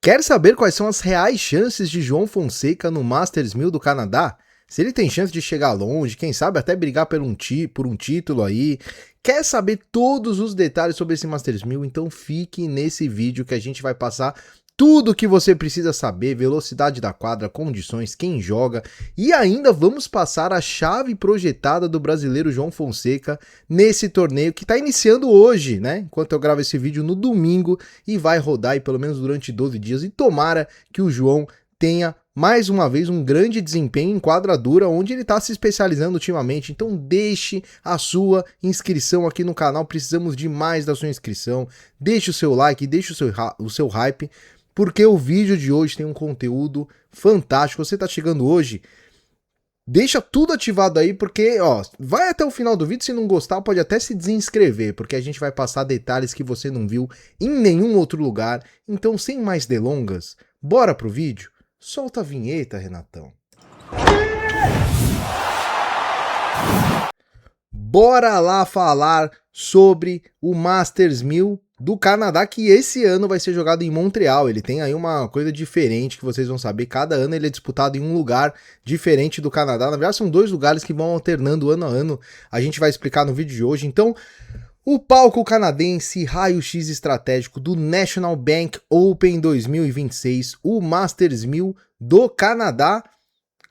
Quer saber quais são as reais chances de João Fonseca no Masters 1000 do Canadá? Se ele tem chance de chegar longe, quem sabe até brigar por um título aí. Quer saber todos os detalhes sobre esse Masters 1000? Então fique nesse vídeo que a gente vai passar tudo o que você precisa saber, velocidade da quadra, condições, quem joga, e ainda vamos passar a chave projetada do brasileiro João Fonseca nesse torneio que está iniciando hoje, né? Enquanto eu gravo esse vídeo no domingo, e vai rodar aí pelo menos durante 12 dias, e tomara que o João tenha mais uma vez um grande desempenho em quadra dura, onde ele está se especializando ultimamente. Então deixe a sua inscrição aqui no canal, precisamos demais da sua inscrição, deixe o seu like, deixe o seu hype, porque o vídeo de hoje tem um conteúdo fantástico. Você tá chegando hoje, deixa tudo ativado aí, porque ó, vai até o final do vídeo. Se não gostar, pode até se desinscrever, porque a gente vai passar detalhes que você não viu em nenhum outro lugar. Então, sem mais delongas, bora pro vídeo? Solta a vinheta, Renatão. Bora lá falar sobre o Masters 1000 do Canadá, que esse ano vai ser jogado em Montreal. Ele tem aí uma coisa diferente que vocês vão saber. Cada ano ele é disputado em um lugar diferente do Canadá. Na verdade, são dois lugares que vão alternando ano a ano. A gente vai explicar no vídeo de hoje. Então, o palco canadense, raio-x estratégico do National Bank Open 2026, o Masters 1000 do Canadá.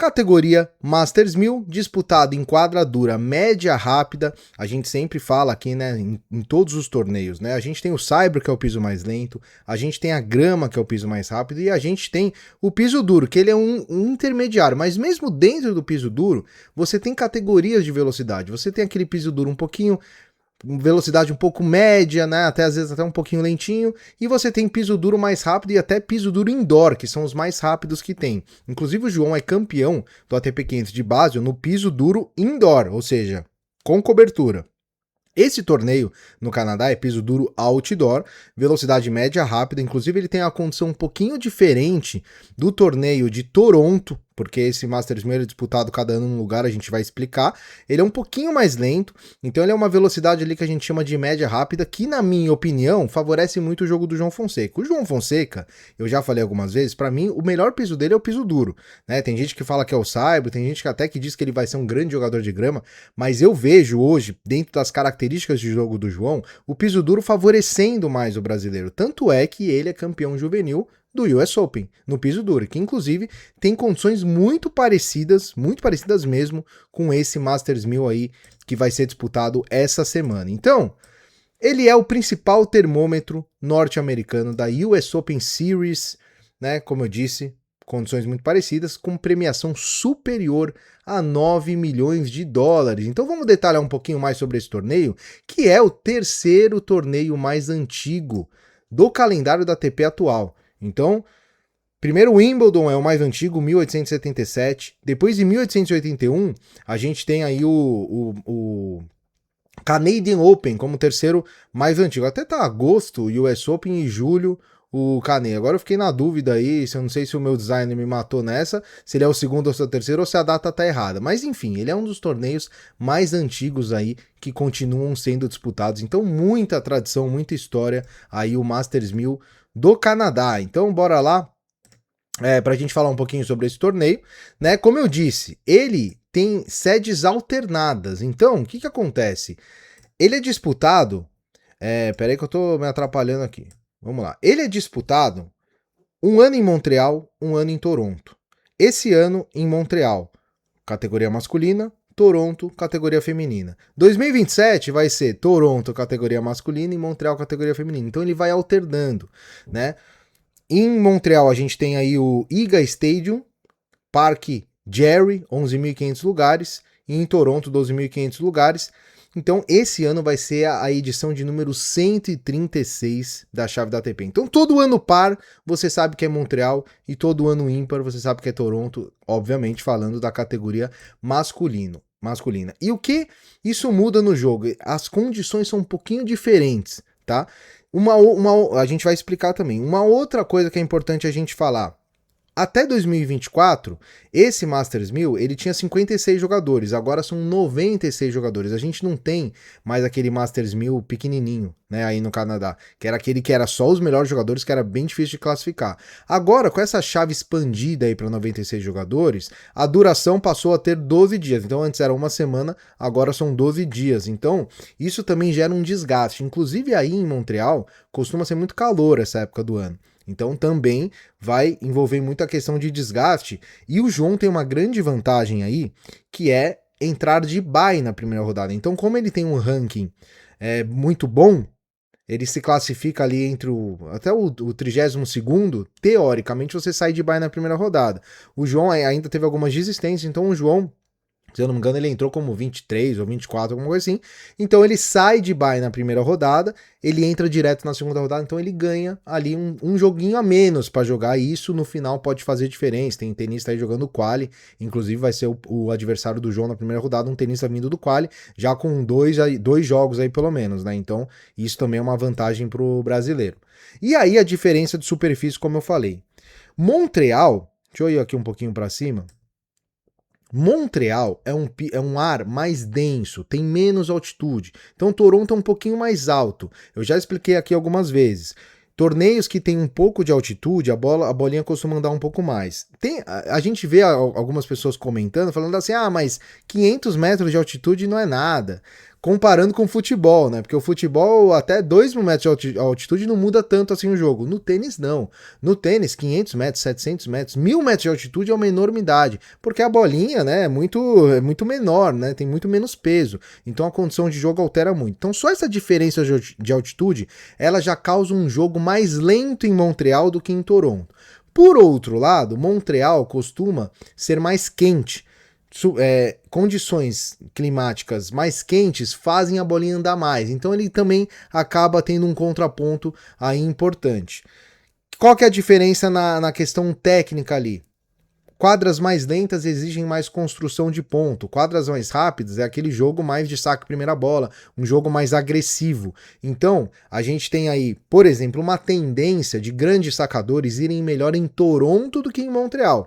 Categoria Masters 1000, disputado em quadra dura média rápida. A gente sempre fala aqui, né, em todos os torneios, né? A gente tem o Saibro, que é o piso mais lento, a gente tem a grama, que é o piso mais rápido, e a gente tem o piso duro, que ele é um intermediário. Mas mesmo dentro do piso duro, você tem categorias de velocidade. Você tem aquele piso duro um pouquinho, velocidade um pouco média, né? Até às vezes até um pouquinho lentinho, e você tem piso duro mais rápido e até piso duro indoor, que são os mais rápidos que tem. Inclusive o João é campeão do ATP 500 de Basel no piso duro indoor, ou seja, com cobertura. Esse torneio no Canadá é piso duro outdoor, velocidade média rápida, inclusive ele tem a condição um pouquinho diferente do torneio de Toronto, porque esse Masters 1000 é disputado cada ano num lugar, a gente vai explicar. Ele é um pouquinho mais lento, então ele é uma velocidade ali que a gente chama de média rápida, que na minha opinião favorece muito o jogo do João Fonseca. O João Fonseca, eu já falei algumas vezes, para mim o melhor piso dele é o piso duro, né? Tem gente que fala que é o Saibro, tem gente que até que diz que ele vai ser um grande jogador de grama, mas eu vejo hoje, dentro das características de jogo do João, o piso duro favorecendo mais o brasileiro. Tanto é que ele é campeão juvenil do US Open, no piso duro, que inclusive tem condições muito parecidas mesmo com esse Masters 1000 aí, que vai ser disputado essa semana. Então, ele é o principal termômetro norte-americano da US Open Series, né, como eu disse, condições muito parecidas, com premiação superior a 9 milhões de dólares. Então vamos detalhar um pouquinho mais sobre esse torneio, que é o terceiro torneio mais antigo do calendário da ATP atual. Então, primeiro o Wimbledon é o mais antigo, 1877. Depois, em 1881, a gente tem aí o Canadian Open como terceiro mais antigo. Até tá agosto, o US Open, e julho o Canadian. Agora eu fiquei na dúvida aí, eu não sei se o meu designer me matou nessa, se ele é o segundo ou se é o terceiro, ou se a data tá errada. Mas enfim, ele é um dos torneios mais antigos aí que continuam sendo disputados. Então muita tradição, muita história aí o Masters 1000 do Canadá. Então bora lá, pra gente falar um pouquinho sobre esse torneio, né? Como eu disse, ele tem sedes alternadas. Então, o que acontece? Ele é disputado... peraí que eu tô me atrapalhando aqui. Vamos lá. Ele é disputado um ano em Montreal, um ano em Toronto. Esse ano em Montreal, categoria masculina, Toronto, categoria feminina. 2027 vai ser Toronto, categoria masculina, e Montreal, categoria feminina. Então ele vai alternando, né? Em Montreal a gente tem aí o IGA Stadium, Parque Jerry, 11.500 lugares, e em Toronto, 12.500 lugares. Então esse ano vai ser a edição de número 136 da chave da ATP. Então todo ano par você sabe que é Montreal, e todo ano ímpar você sabe que é Toronto, obviamente falando da categoria masculina. E o que isso muda no jogo? As condições são um pouquinho diferentes, tá? A gente vai explicar também. Uma outra coisa que é importante a gente falar: Até 2024, esse Masters 1000, ele tinha 56 jogadores, agora são 96 jogadores. A gente não tem mais aquele Masters 1000 pequenininho, né, aí no Canadá, que era aquele que era só os melhores jogadores, que era bem difícil de classificar. Agora, com essa chave expandida aí para 96 jogadores, a duração passou a ter 12 dias. Então, antes era uma semana, agora são 12 dias. Então, isso também gera um desgaste. Inclusive aí em Montreal, costuma ser muito calor essa época do ano. Então também vai envolver muito a questão de desgaste. E o João tem uma grande vantagem aí, que é entrar de bye na primeira rodada. Então, como ele tem um ranking muito bom, ele se classifica ali entre até o 32º, teoricamente você sai de bye na primeira rodada. O João ainda teve algumas desistências, então o João, se eu não me engano, ele entrou como 23 ou 24, alguma coisa assim. Então ele sai de bye na primeira rodada, ele entra direto na segunda rodada, então ele ganha ali um joguinho a menos para jogar, e isso no final pode fazer diferença. Tem tenista aí jogando quali, inclusive vai ser o adversário do João na primeira rodada, um tenista vindo do quali, já com dois jogos aí pelo menos, né? Então isso também é uma vantagem pro brasileiro. E aí a diferença de superfície, como eu falei. Montreal, deixa eu ir aqui um pouquinho para cima. Montreal é um ar mais denso, tem menos altitude. Então Toronto é um pouquinho mais alto. Eu já expliquei aqui algumas vezes. Torneios que tem um pouco de altitude, a bolinha costuma andar um pouco mais. A gente vê algumas pessoas comentando, falando assim, mas 500 metros de altitude não é nada. Comparando com o futebol, né? Porque o futebol, até 2.000 metros de altitude não muda tanto assim o jogo. No tênis, não. No tênis, 500 metros, 700 metros, 1.000 metros de altitude é uma enormidade. Porque a bolinha, né, é muito menor, né? Tem muito menos peso. Então a condição de jogo altera muito. Então só essa diferença de altitude, ela já causa um jogo mais lento em Montreal do que em Toronto. Por outro lado, Montreal costuma ser mais quente. Condições climáticas mais quentes fazem a bolinha andar mais, então ele também acaba tendo um contraponto aí importante. Qual que é a diferença na questão técnica ali? Quadras mais lentas exigem mais construção de ponto, quadras mais rápidas é aquele jogo mais de saque primeira bola, um jogo mais agressivo. Então, a gente tem aí, por exemplo, uma tendência de grandes sacadores irem melhor em Toronto do que em Montreal.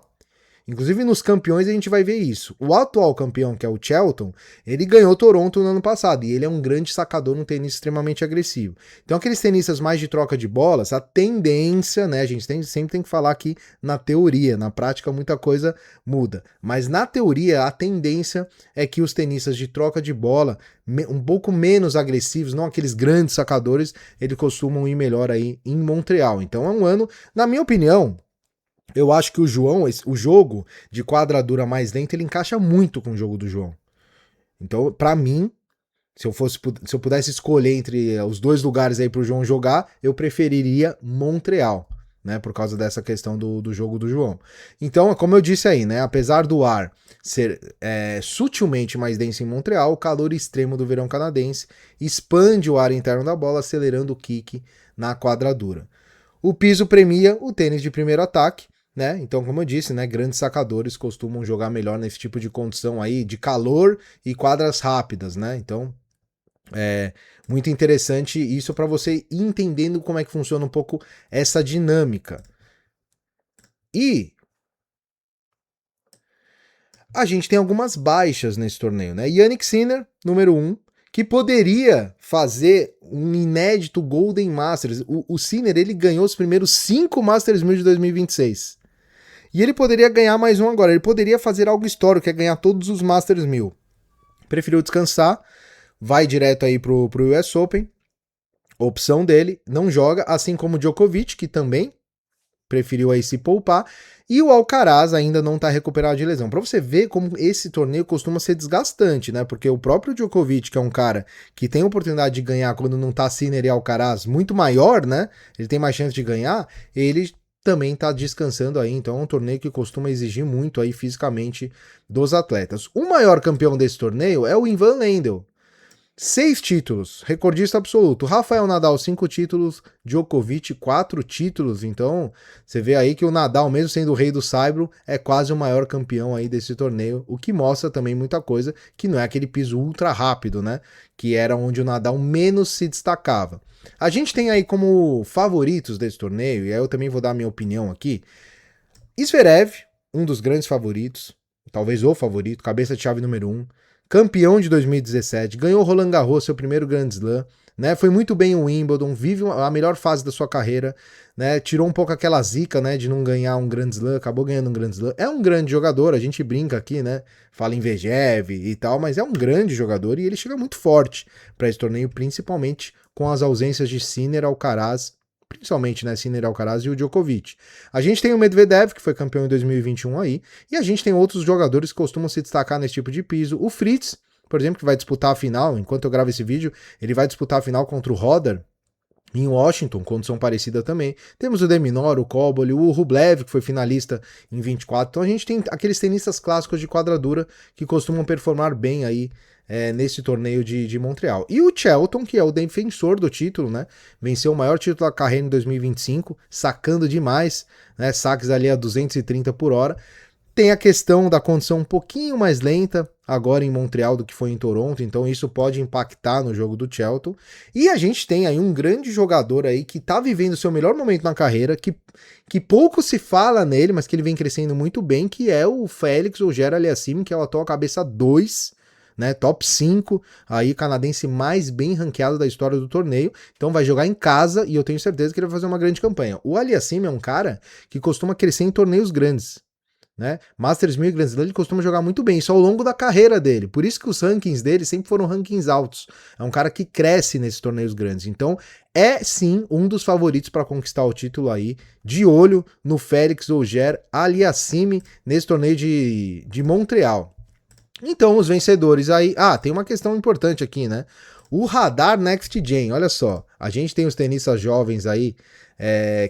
Inclusive nos campeões a gente vai ver isso. O atual campeão, que é o Shelton, ele ganhou Toronto no ano passado e ele é um grande sacador, um tênis extremamente agressivo. Então aqueles tenistas mais de troca de bolas, a tendência, né, a gente sempre tem que falar aqui na teoria, na prática muita coisa muda, mas na teoria a tendência é que os tenistas de troca de bola, um pouco menos agressivos, não aqueles grandes sacadores, eles costumam ir melhor aí em Montreal. Então é um ano, na minha opinião, eu acho que o João, o jogo de quadradura mais lento, ele encaixa muito com o jogo do João. Então, pra mim, se eu pudesse escolher entre os dois lugares aí pro João jogar, eu preferiria Montreal, né? Por causa dessa questão do jogo do João. Então, como eu disse aí, né? Apesar do ar ser sutilmente mais denso em Montreal, o calor extremo do verão canadense expande o ar interno da bola, acelerando o kick na quadradura. O piso premia o tênis de primeiro ataque, né? Então, como eu disse, né, grandes sacadores costumam jogar melhor nesse tipo de condição aí de calor e quadras rápidas, né? Então, é muito interessante isso para você ir entendendo como é que funciona um pouco essa dinâmica. E a gente tem algumas baixas nesse torneio, né? Jannik Sinner, número 1, que poderia fazer um inédito Golden Masters. O Sinner, ele ganhou os primeiros 5 Masters 1000 de 2026. E ele poderia ganhar mais um agora. Ele poderia fazer algo histórico, que é ganhar todos os Masters 1000. Preferiu descansar, vai direto aí pro US Open. Opção dele, não joga, assim como o Djokovic, que também preferiu aí se poupar. E o Alcaraz ainda não tá recuperado de lesão. Pra você ver como esse torneio costuma ser desgastante, né? Porque o próprio Djokovic, que é um cara que tem a oportunidade de ganhar quando não tá Sinner e Alcaraz muito maior, né? Ele tem mais chance de ganhar, ele também tá descansando aí, então é um torneio que costuma exigir muito aí fisicamente dos atletas. O maior campeão desse torneio é o Ivan Lendl. 6 títulos, recordista absoluto. Rafael Nadal, 5 títulos. Djokovic, 4 títulos. Então, você vê aí que o Nadal, mesmo sendo o rei do saibro, é quase o maior campeão aí desse torneio, o que mostra também muita coisa, que não é aquele piso ultra rápido, né? Que era onde o Nadal menos se destacava. A gente tem aí como favoritos desse torneio, e aí eu também vou dar a minha opinião aqui, Zverev, um dos grandes favoritos, talvez o favorito, cabeça de chave número 1, campeão de 2017, ganhou Roland Garros, seu primeiro Grand Slam, né? Foi muito bem o Wimbledon, vive a melhor fase da sua carreira, né? Tirou um pouco aquela zica, né, de não ganhar um Grand Slam, acabou ganhando um Grand Slam. É um grande jogador, a gente brinca aqui, né? Fala em Vegev e tal, mas é um grande jogador e ele chega muito forte para esse torneio, principalmente com as ausências de Sinner, Alcaraz, principalmente, né, Sinner, Alcaraz e o Djokovic. A gente tem o Medvedev, que foi campeão em 2021 aí, e a gente tem outros jogadores que costumam se destacar nesse tipo de piso. O Fritz, por exemplo, que vai disputar a final, enquanto eu gravo esse vídeo, ele vai disputar a final contra o Roder, em Washington, condição parecida também. Temos o Deminor, o Kobol, o Rublev, que foi finalista em 24. Então a gente tem aqueles tenistas clássicos de quadradura que costumam performar bem aí nesse torneio de Montreal. E o Shelton, que é o defensor do título, né? Venceu o maior título da carreira em 2025, sacando demais, né? Saques ali a 230 por hora. Tem a questão da condição um pouquinho mais lenta agora em Montreal do que foi em Toronto, então isso pode impactar no jogo do Shelton. E a gente tem aí um grande jogador aí que tá vivendo o seu melhor momento na carreira, que pouco se fala nele, mas que ele vem crescendo muito bem, que é o Félix Auger-Aliassime, que é o atual cabeça 2, né, top 5, aí canadense mais bem ranqueado da história do torneio, então vai jogar em casa e eu tenho certeza que ele vai fazer uma grande campanha. O Aliassime é um cara que costuma crescer em torneios grandes, né? Masters 1000 e Grand Slam ele costuma jogar muito bem, isso ao longo da carreira dele, por isso que os rankings dele sempre foram rankings altos, é um cara que cresce nesses torneios grandes, então é sim um dos favoritos para conquistar o título aí, de olho no Félix Auger-Aliassime nesse torneio de Montreal. Então os vencedores aí, tem uma questão importante aqui, né? O Radar Next Gen, olha só, a gente tem os tenistas jovens aí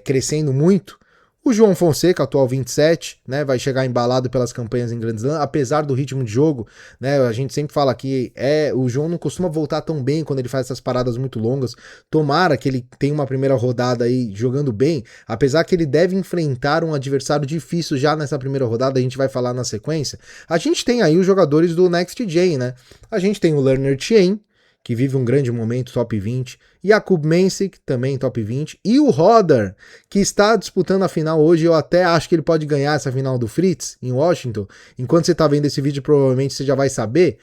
crescendo muito. O João Fonseca, atual 27, né, vai chegar embalado pelas campanhas em Grand Slam, apesar do ritmo de jogo, né, a gente sempre fala que o João não costuma voltar tão bem quando ele faz essas paradas muito longas, tomara que ele tenha uma primeira rodada aí jogando bem, apesar que ele deve enfrentar um adversário difícil já nessa primeira rodada, a gente vai falar na sequência. A gente tem aí os jogadores do Next Gen, né, a gente tem o Lerner Chien, que vive um grande momento, top 20, Jakub Mensik, também top 20, e o Roder, que está disputando a final hoje, eu até acho que ele pode ganhar essa final do Fritz, em Washington, enquanto você está vendo esse vídeo, provavelmente você já vai saber.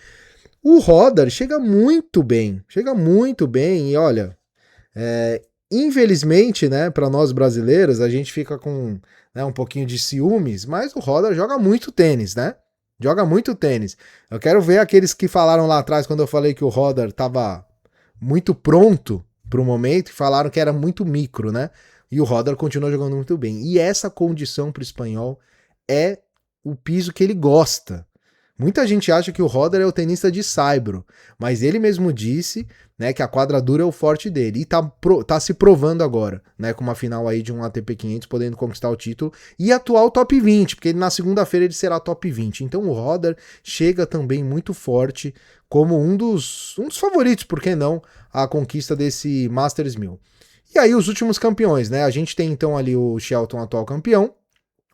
O Roder chega muito bem, e olha, infelizmente, né, para nós brasileiros, a gente fica com, né, um pouquinho de ciúmes, mas o Roder joga muito tênis, né? Joga muito tênis. Eu quero ver aqueles que falaram lá atrás, quando eu falei que o Roder estava muito pronto para o momento, e falaram que era muito micro, né? E o Roder continua jogando muito bem. E essa condição para o espanhol é o piso que ele gosta. Muita gente acha que o Roder é o tenista de saibro, mas ele mesmo disse, né, que a quadradura é o forte dele, e tá se provando agora, né, com uma final aí de um ATP 500, podendo conquistar o título, e atual top 20, porque na segunda-feira ele será top 20, então o Roder chega também muito forte, como um dos favoritos, por que não, a conquista desse Masters 1000. E aí os últimos campeões, né, a gente tem então ali o Shelton, atual campeão,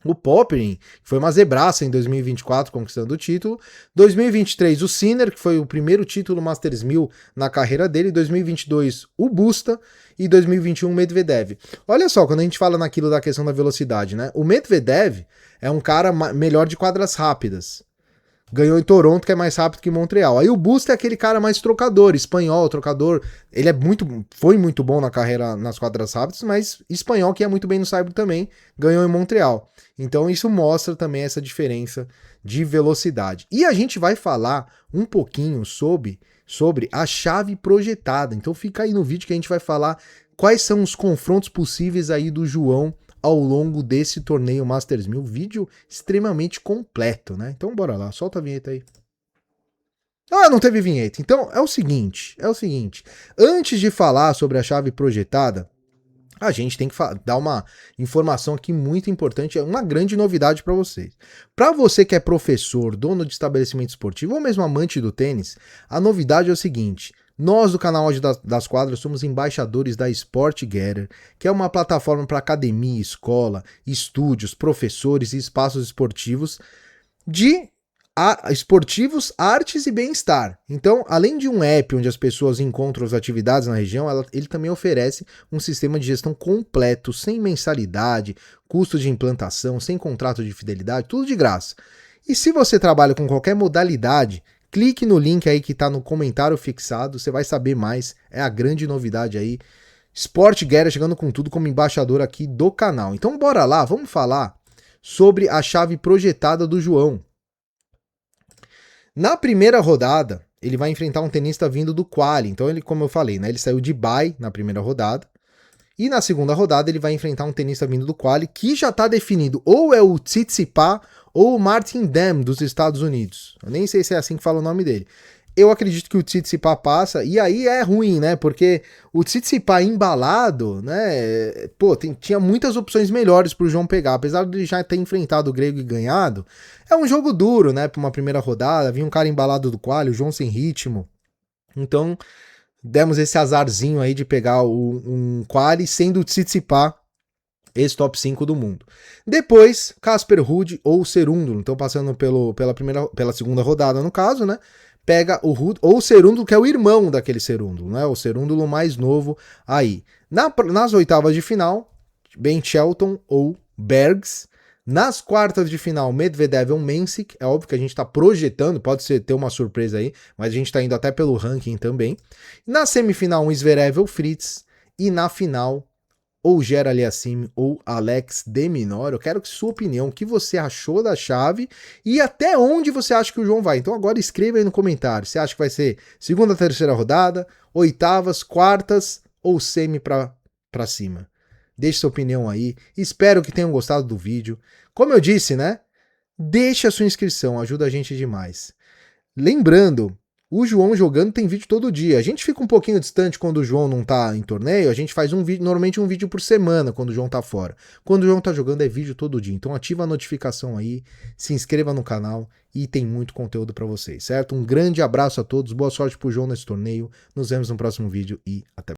o Popyrin, que foi uma zebraça em 2024, conquistando o título. 2023, o Sinner, que foi o primeiro título Masters 1000 na carreira dele. 2022, o Busta. E 2021, o Medvedev. Olha só, quando a gente fala naquilo da questão da velocidade, né? O Medvedev é um cara melhor de quadras rápidas. Ganhou em Toronto, que é mais rápido que Montreal. Aí o Busta é aquele cara mais trocador, espanhol, trocador. Ele foi muito bom na carreira nas quadras rápidas, mas espanhol que é muito bem no saibro também, ganhou em Montreal. Então isso mostra também essa diferença de velocidade. E a gente vai falar um pouquinho sobre a chave projetada. Então fica aí no vídeo que a gente vai falar quais são os confrontos possíveis aí do João ao longo desse torneio Masters 1000, vídeo extremamente completo, né? Então bora lá, solta a vinheta aí. Não teve vinheta. Então é o seguinte, antes de falar sobre a chave projetada, a gente tem que dar uma informação aqui muito importante, uma grande novidade para vocês. Para você que é professor, dono de estabelecimento esportivo ou mesmo amante do tênis, a novidade é o seguinte: nós do canal Auge das Quadras somos embaixadores da SportGather, que é uma plataforma para academia, escola, estúdios, professores e espaços esportivos de esportivos, artes e bem-estar. Então, além de um app onde as pessoas encontram as atividades na região, ele também oferece um sistema de gestão completo, sem mensalidade, custo de implantação, sem contrato de fidelidade, tudo de graça. E se você trabalha com qualquer modalidade, clique no link aí que está no comentário fixado, você vai saber mais, é a grande novidade aí. Sport Guerra chegando com tudo como embaixador aqui do canal. Então bora lá, vamos falar sobre a chave projetada do João. Na primeira rodada, ele vai enfrentar um tenista vindo do quali. Então, ele, como eu falei, né, ele saiu de bye na primeira rodada. E na segunda rodada, ele vai enfrentar um tenista vindo do quali que já está definido. Ou é o Tsitsipas ou o Martin Dam dos Estados Unidos. Eu nem sei se é assim que fala o nome dele. Eu acredito que o Tsitsipas passa, e aí é ruim, né? Porque o Tsitsipas embalado, né? Pô, tinha muitas opções melhores pro João pegar. Apesar de ele já ter enfrentado o grego e ganhado, é um jogo duro, né? Pra uma primeira rodada. Vinha um cara embalado do quali, o João sem ritmo. Então, demos esse azarzinho aí de pegar um quali sendo o Tsitsipas esse top 5 do mundo. Depois, Casper Ruud ou Cerúndolo. Então, passando pela segunda rodada, no caso, né? Pega o Ruud ou o Cerúndolo, que é o irmão daquele Cerúndolo, né? O Cerúndolo mais novo aí. Nas oitavas de final, Ben Shelton ou Bergs. Nas quartas de final, Medvedev ou Mensik. É óbvio que a gente está projetando, pode ter uma surpresa aí, mas a gente está indo até pelo ranking também. Na semifinal, Zverev ou Fritz. E na final, ou Ger Aliassime ou Alex de Minaur. Eu quero que sua opinião, o que você achou da chave e até onde você acha que o João vai. Então agora escreva aí no comentário. Você acha que vai ser segunda, terceira rodada, oitavas, quartas ou semi pra cima? Deixe sua opinião aí. Espero que tenham gostado do vídeo. Como eu disse, né? Deixe a sua inscrição, ajuda a gente demais. Lembrando, o João jogando tem vídeo todo dia. A gente fica um pouquinho distante quando o João não tá em torneio, a gente faz um vídeo, normalmente um vídeo por semana quando o João tá fora. Quando o João tá jogando é vídeo todo dia. Então ativa a notificação aí, se inscreva no canal e tem muito conteúdo para vocês, certo? Um grande abraço a todos, boa sorte pro João nesse torneio. Nos vemos no próximo vídeo e até